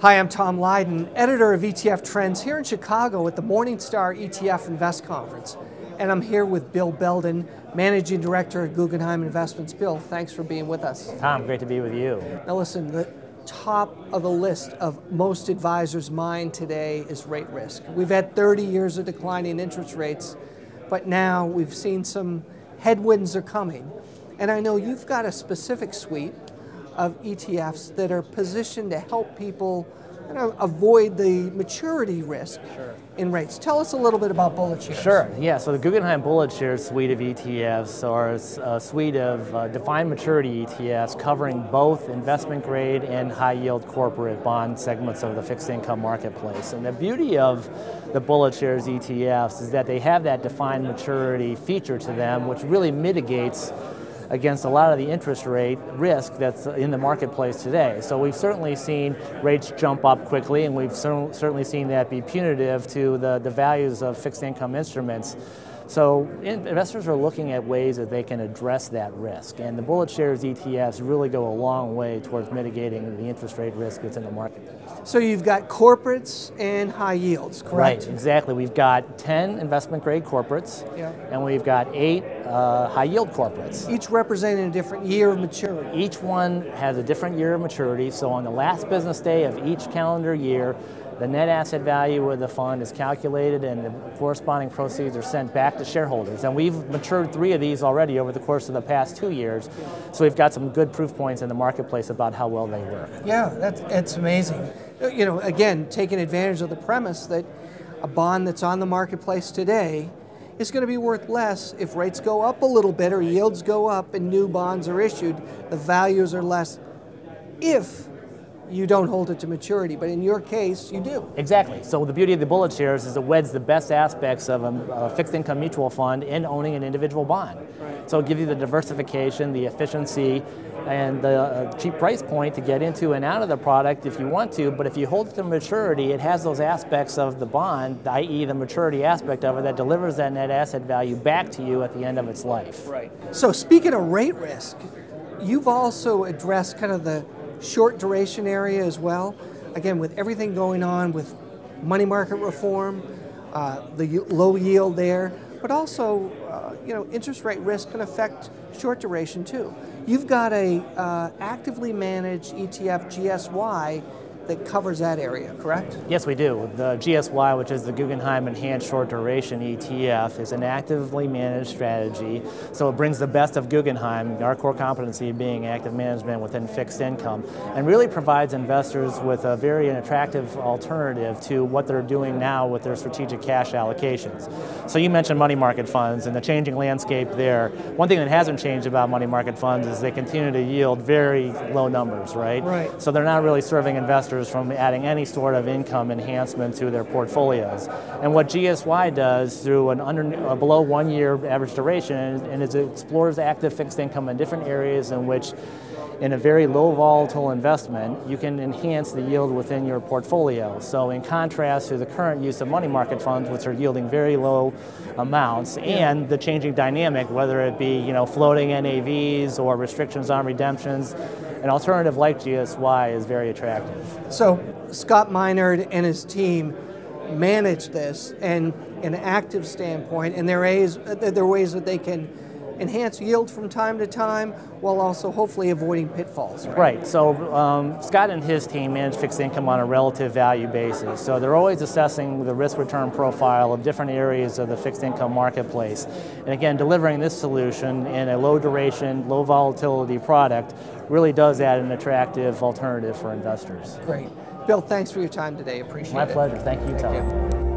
Hi, I'm Tom Lydon, editor of ETF Trends here in Chicago at the Morningstar ETF Invest Conference. And I'm here with Bill Belden, Managing Director at Guggenheim Investments. Bill, thanks for being with us. Tom, great to be with you. Now listen, the top of the list of most advisors' mind today is rate risk. We've had 30 years of declining interest rates, but now we've seen some headwinds are coming. And I know you've got a specific suite of ETFs that are positioned to help people avoid the maturity risk in rates. Tell us a little bit about BulletShares. Sure, yeah, so the Guggenheim BulletShares suite of ETFs are a suite of defined maturity ETFs covering both investment grade and high yield corporate bond segments of the fixed income marketplace. And the beauty of the BulletShares ETFs is that they have that defined maturity feature to them, which really mitigates against a lot of the interest rate risk that's in the marketplace today. So we've certainly seen rates jump up quickly, and we've certainly seen that be punitive to the values of fixed income instruments. So investors are looking at ways that they can address that risk, and the BulletShares ETFs really go a long way towards mitigating the interest rate risk that's in the market. So you've got corporates and high yields, correct? Right, exactly. We've got 10 investment grade corporates, and we've got 8 high yield corporates. Each representing a different year of maturity. Each one has a different year of maturity, so on the last business day of each calendar year, the net asset value of the fund is calculated and the corresponding proceeds are sent back to shareholders. And we've matured 3 of these already over the course of the past 2 years. So we've got some good proof points in the marketplace about how well they work. Yeah, it's amazing. You know, again, taking advantage of the premise that a bond that's on the marketplace today is going to be worth less if rates go up a little bit or yields go up and new bonds are issued. The values are less if you don't hold it to maturity, but in your case, you do. Exactly. So the beauty of the BulletShares is it weds the best aspects of a fixed income mutual fund in owning an individual bond. Right. So it gives you the diversification, the efficiency, and the cheap price point to get into and out of the product if you want to, but if you hold it to maturity, it has those aspects of the bond, i.e. the maturity aspect of it, that delivers that net asset value back to you at the end of its life. Right. So speaking of rate risk, you've also addressed kind of the short duration area as well. Again, with everything going on with money market reform, the low yield there, but also interest rate risk can affect short duration too. You've got a actively managed ETF GSY that covers that area, correct? Yes, we do. The GSY, which is the Guggenheim Enhanced Short Duration ETF, is an actively managed strategy. So it brings the best of Guggenheim, our core competency being active management within fixed income, and really provides investors with a very attractive alternative to what they're doing now with their strategic cash allocations. So you mentioned money market funds and the changing landscape there. One thing that hasn't changed about money market funds is they continue to yield very low numbers, right? Right. So they're not really serving investors from adding any sort of income enhancement to their portfolios. And what GSY does through a below 1 year average duration and it explores active fixed income in different areas in which in a very low volatile investment, you can enhance the yield within your portfolio. So in contrast to the current use of money market funds, which are yielding very low amounts, and the changing dynamic, whether it be floating NAVs or restrictions on redemptions, an alternative like GSY is very attractive. So Scott Minard and his team manage this and an active standpoint, and there are ways that they can enhance yield from time to time while also hopefully avoiding pitfalls. Right. So Scott and his team manage fixed income on a relative value basis. So they're always assessing the risk-return profile of different areas of the fixed income marketplace. And again, delivering this solution in a low duration, low volatility product really does add an attractive alternative for investors. Great. Bill, thanks for your time today. Appreciate it. My pleasure. Thank you, Tom.